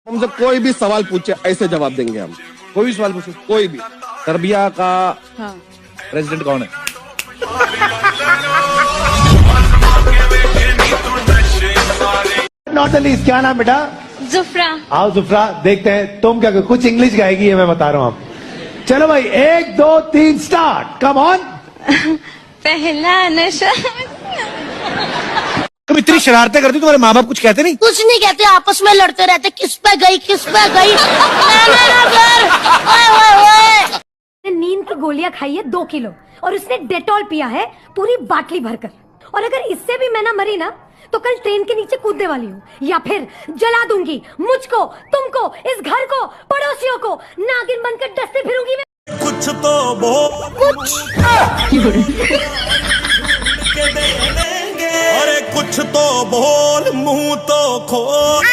हमसे कोई भी सवाल पूछे ऐसे जवाब देंगे हम। कोई भी सवाल पूछो। कोई भी। सर्बिया का हाँ। प्रेसिडेंट कौन है? नॉट द लीस्ट, क्या नाम बेटा? जुफ्रा। आओ जुफ्रा, देखते हैं तुम क्या कुछ इंग्लिश गाएगी, ये मैं बता रहा हूँ आप। चलो भाई, 1 2 3 स्टार्ट, कम ऑन। पहला नशा। तुम इतनी शरारतें करती, तुम्हारे माँ बाप कुछ कहते नहीं? कुछ नहीं कहते, आपस में लड़ते रहते, किस पे गई किस पे गई। नींद की गोलियां खाई है 2 किलो और उसने डेटॉल पिया है पूरी बाटली भरकर। और अगर इससे भी मैं ना मरी ना तो कल ट्रेन के नीचे कूदने वाली हूँ या फिर जला दूंगी मुझको, तुमको, इस घर को, पड़ोसियों को, नागिन बनकर डसते फिरूंगी मैं। कुछ तो बोल, कुछ अरे कुछ तो बोल, मुंह तो खोल।